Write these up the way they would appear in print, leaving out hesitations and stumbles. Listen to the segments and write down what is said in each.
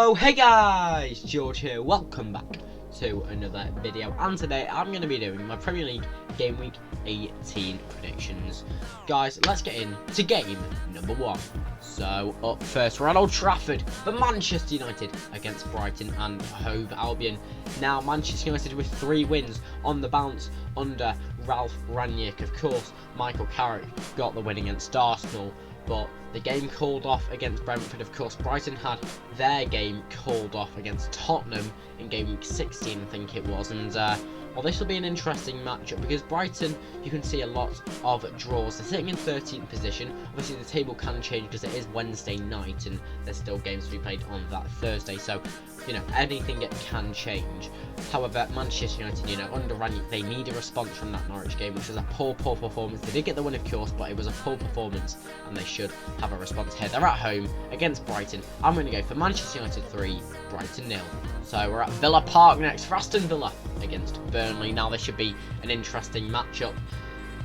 So hey guys, George here, welcome back to another video, and today I'm going to be doing my Premier League Game Week 18 predictions. Guys, let's get into game number 1. So up first, we're at Old Trafford for Manchester United against Brighton and Hove Albion. Now Manchester United with 3 wins on the bounce under Ralph Rangnick. Of course, Michael Carrick got the win against Arsenal, but the game called off against Brentford. Of course, Brighton had their game called off against Tottenham in game week 16, I think it was. And well, this will be an interesting matchup because Brighton, you can see a lot of draws. They're sitting in 13th position. Obviously, the table can change because it is Wednesday night and there's still games to be played on that Thursday. So, you know, anything can change. However, Manchester United, you know, under Rangnick, they need a response from that Norwich game, which was a poor performance. They did get the win, of course, but it was a poor performance, and they should have a response here. They're at home against Brighton. I'm going to go for Manchester United 3, Brighton 0. So we're at Villa Park next for Aston Villa against Burnley. Now this should be an interesting matchup.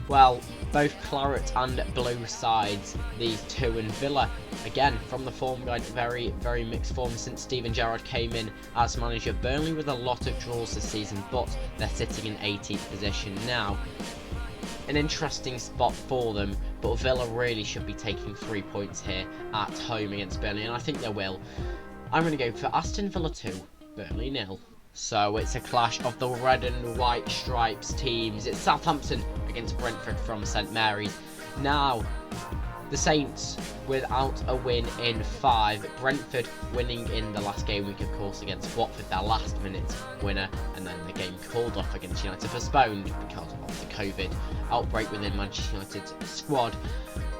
Well, both claret and blue sides, these two, and Villa, again, from the form guide, very mixed form since Steven Gerrard came in as manager. Burnley with a lot of draws this season, but they're sitting in 18th position now. An interesting spot for them, but Villa really should be taking 3 points here at home against Burnley, and I think they will. I'm going to go for Aston Villa 2, Burnley 0. So it's a clash of the red and white stripes teams. It's Southampton against Brentford from St Mary's. Now, the Saints without a win in 5. Brentford winning in the last game week, of course, against Watford, their last minute winner. And then the game called off against United, postponed because of the COVID outbreak within Manchester United's squad.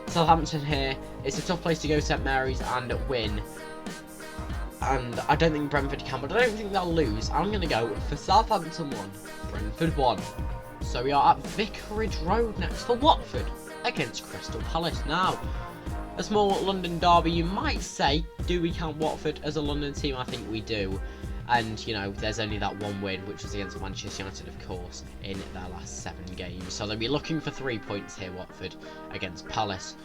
Southampton here, it's a tough place to go, St Mary's, and win. And I don't think Brentford can, but I don't think they'll lose. I'm going to go for Southampton 1, Brentford 1. So we are at Vicarage Road next for Watford against Crystal Palace. Now, a small London derby, you might say, do we count Watford as a London team? I think we do. And, you know, there's only that one win, which was against Manchester United, of course, in their last 7 games. So they'll be looking for 3 points here, Watford, against Palace.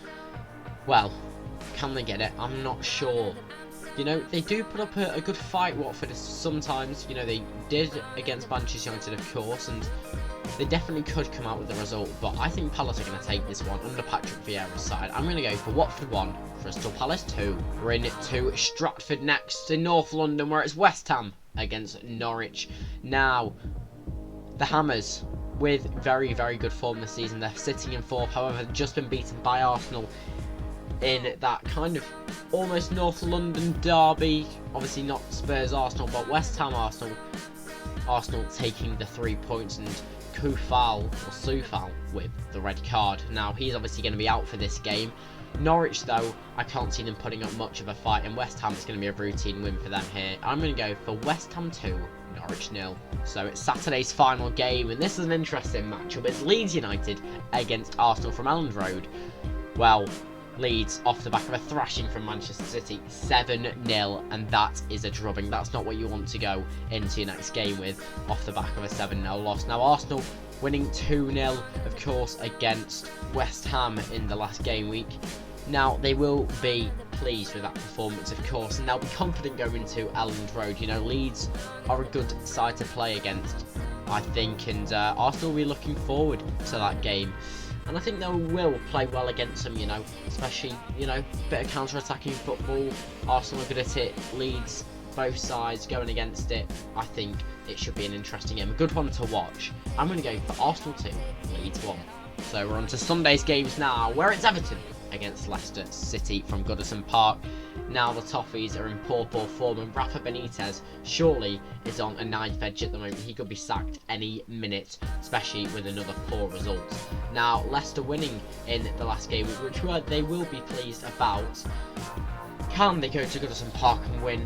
Well, can they get it? I'm not sure. You know, they do put up a good fight, Watford, sometimes. You know, they did against Manchester United, of course, and they definitely could come out with the result. But I think Palace are going to take this one under Patrick Vieira's side. I'm going to go for Watford 1, Crystal Palace 2. We're in to Stratford next in North London, where it's West Ham against Norwich. Now, the Hammers, with very good form this season. They're sitting in 4th, however, just been beaten by Arsenal in that kind of almost North London derby. Obviously not Spurs Arsenal, but West Ham Arsenal. Arsenal taking the 3 points, and Soufal with the red card. Now he's obviously going to be out for this game. Norwich, though, I can't see them putting up much of a fight, and West Ham is going to be a routine win for them here. I'm going to go for West Ham 2, Norwich 0. So it's Saturday's final game, and this is an interesting matchup. It's Leeds United against Arsenal from Elland Road. Well, Leeds off the back of a thrashing from Manchester City, 7-0, and that is a drubbing. That's not what you want to go into your next game with, off the back of a 7-0 loss. Now Arsenal winning 2-0, of course, against West Ham in the last game week. Now they will be pleased with that performance, of course, and they'll be confident going into Elland Road. You know, Leeds are a good side to play against, I think, and Arsenal will be looking forward to that game. And I think they will play well against them, you know, especially, you know, bit of counter-attacking football. Arsenal are good at it. Leeds, both sides going against it. I think it should be an interesting game, a good one to watch. I'm going to go for Arsenal 2, Leeds 1. So we're on to Sunday's games now, where it's Everton against Leicester City from Goodison Park. Now the Toffees are in poor form, and Rafa Benitez surely is on a knife edge at the moment. He could be sacked any minute, especially with another poor result. Now Leicester winning in the last game, which they will be pleased about. Can they go to Goodison Park and win?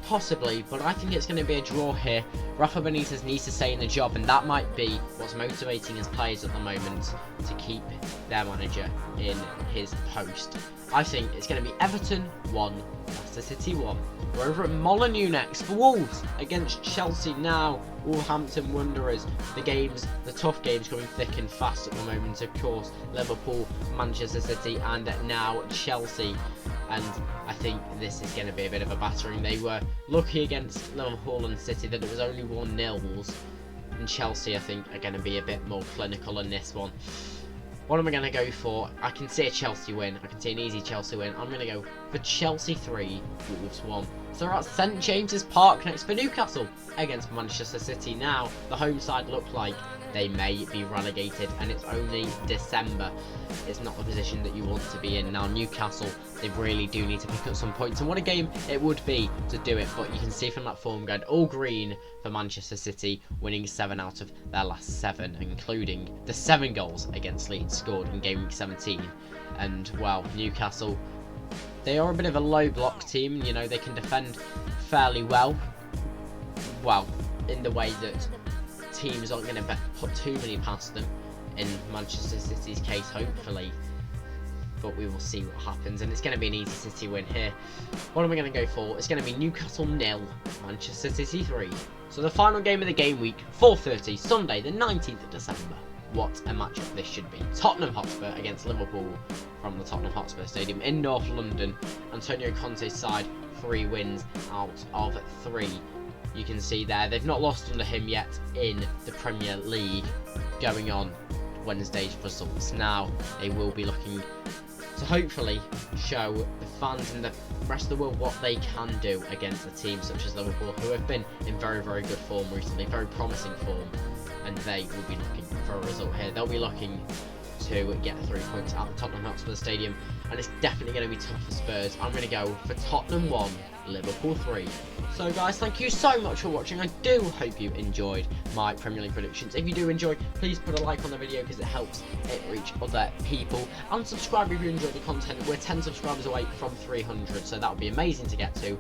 Possibly, but I think it's going to be a draw here. Rafa Benitez needs to stay in the job, and that might be what's motivating his players at the moment to keep their manager in his post. I think it's going to be Everton 1, Leicester City 1. We're over at Molineux next for Wolves against Chelsea. Now, Wolverhampton Wanderers, the tough games coming thick and fast at the moment, of course. Liverpool, Manchester City, and now Chelsea. and I think this is going to be a bit of a battering. They were lucky against Liverpool and City that it was only 1-0, and Chelsea I think are going to be a bit more clinical in this one. What am I going to go for? I can see a Chelsea win. I can see an easy Chelsea win. I'm going to go for Chelsea 3, Wolves 1. So we're at St James's Park next for Newcastle against Manchester City. Now, the home side look like they may be relegated, and it's only December. It's not the position that you want to be in. Now, Newcastle, they really do need to pick up some points, and what a game it would be to do it. But you can see from that form guide, all green for Manchester City, winning 7 out of their last 7, including the 7 goals against Leeds scored in game week 17. And, well, Newcastle, they are a bit of a low block team. You know, they can defend fairly well. Well, in the way that teams aren't going to put too many past them in Manchester City's case, hopefully. But we will see what happens, and it's going to be an easy City win here. What am I going to go for? It's going to be Newcastle 0, Manchester City 3. So the final game of the game week, 4:30, Sunday the 19th of December. What a matchup this should be. Tottenham Hotspur against Liverpool from the Tottenham Hotspur Stadium in North London. Antonio Conte's side, 3 wins out of 3. You can see there, they've not lost under him yet in the Premier League, going on Wednesday's results. Now, they will be looking to hopefully show the fans and the rest of the world what they can do against a team such as Liverpool, who have been in very, very good form recently, very promising form, and they will be looking for a result here. They'll be looking to get 3 points at the Tottenham Hotspur Stadium, and it's definitely going to be tough for Spurs. I'm going to go for Tottenham 1, Liverpool 3. So guys, thank you so much for watching. I do hope you enjoyed my Premier League predictions. If you do enjoy, please put a like on the video because it helps it reach other people, and subscribe if you enjoy the content. We're 10 subscribers away from 300, so that would be amazing to get to.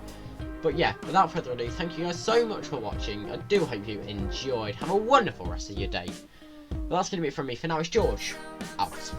But yeah, without further ado, thank you guys so much for watching. I do hope you enjoyed. Have a wonderful rest of your day. But that's going to be it from me for now. It's George, out.